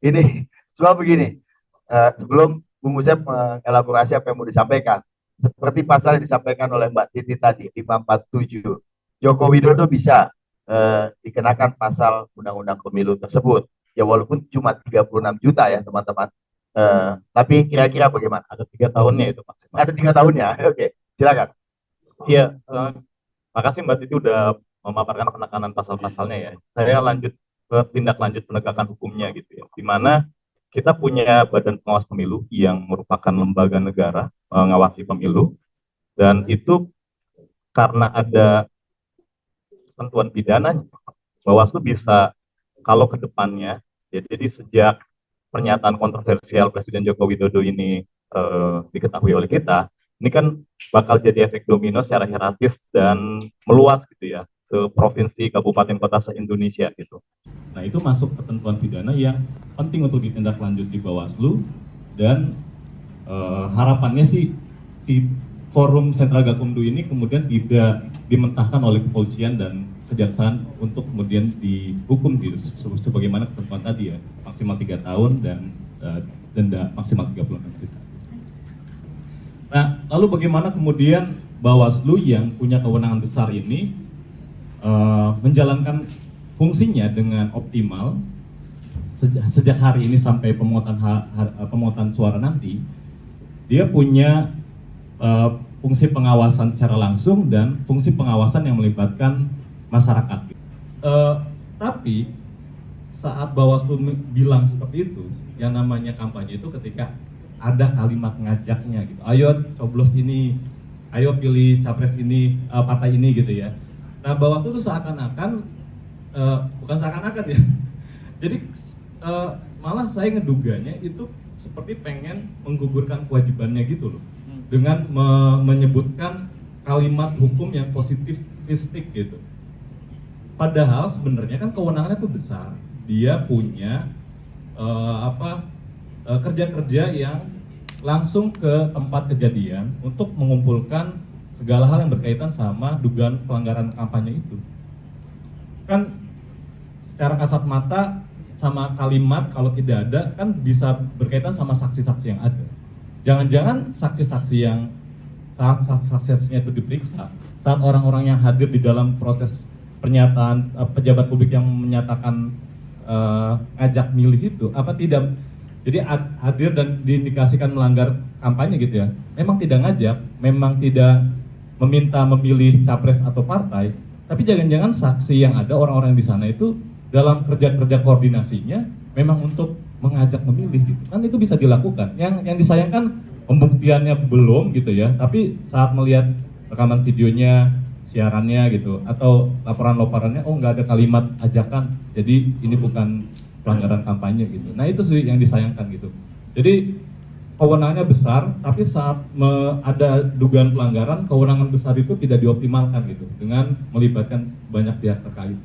Ini cuma begini, sebelum Bung Usep mengelaborasi apa yang mau disampaikan, seperti pasal yang disampaikan oleh Mbak Titi tadi, 547, Joko Widodo bisa dikenakan pasal Undang-Undang Pemilu tersebut. Ya walaupun cuma 36 juta ya teman-teman. Tapi kira-kira bagaimana? Ada 3 tahunnya itu maksimal. Ada 3 tahunnya, oke, silakan. Iya, makasih Mbak Titi udah memaparkan penekanan pasal-pasalnya ya. Saya lanjut ke tindak lanjut penegakan hukumnya gitu ya. Di mana kita punya Badan Pengawas Pemilu yang merupakan lembaga negara mengawasi pemilu, dan itu karena ada ketentuan pidana, Bawaslu bisa kalau ke depannya, ya, jadi sejak pernyataan kontroversial Presiden Joko Widodo ini diketahui oleh kita, ini kan bakal jadi efek domino secara hierarkis dan meluas gitu ya ke provinsi, kabupaten, kota se-Indonesia gitu. Nah itu masuk ketentuan pidana yang penting untuk ditindaklanjuti di Bawaslu, dan harapannya sih di forum Sentra Gakumdu ini kemudian tidak dimentahkan oleh kepolisian dan kejaksaan untuk kemudian dihukum gitu, sebagaimana ketentuan tadi ya, maksimal 3 tahun dan denda maksimal 36 juta. Nah, lalu bagaimana kemudian Bawaslu yang punya kewenangan besar ini menjalankan fungsinya dengan optimal sejak hari ini sampai pemungutan suara nanti? Dia punya fungsi pengawasan secara langsung dan fungsi pengawasan yang melibatkan masyarakat. Tapi saat Bawaslu bilang seperti itu, yang namanya kampanye itu ketika ada kalimat ngajaknya gitu. Ayo coblos ini, ayo pilih capres ini, partai ini gitu ya. Nah Bawaslu itu seakan-akan, bukan seakan-akan ya. Jadi malah saya ngeduganya itu seperti pengen menggugurkan kewajibannya gitu loh, dengan menyebutkan kalimat hukum yang positifistik gitu. Padahal sebenarnya kan kewenangannya itu besar. Dia punya kerja-kerja yang langsung ke tempat kejadian untuk mengumpulkan segala hal yang berkaitan sama dugaan pelanggaran kampanye itu. Kan secara kasat mata sama kalimat kalau tidak ada kan bisa berkaitan sama saksi-saksi yang ada. Jangan-jangan saksi-saksi yang saat saksi-saksinya itu diperiksa, saat orang-orang yang hadir di dalam proses pernyataan pejabat publik yang menyatakan ngajak milih itu apa tidak, jadi hadir dan diindikasikan melanggar kampanye gitu ya, memang tidak ngajak, memang tidak meminta memilih capres atau partai, tapi jangan-jangan saksi yang ada, orang-orang di sana itu dalam kerja-kerja koordinasinya memang untuk mengajak memilih gitu. Kan itu bisa dilakukan. Yang disayangkan pembuktiannya belum gitu ya, tapi saat melihat rekaman videonya, siarannya gitu, atau laporan-laporannya, oh nggak ada kalimat ajakan, jadi ini bukan pelanggaran kampanye gitu. Nah itu sih yang disayangkan gitu. Jadi kewenangannya besar, tapi saat ada dugaan pelanggaran, kewenangan besar itu tidak dioptimalkan gitu, dengan melibatkan banyak pihak terkait.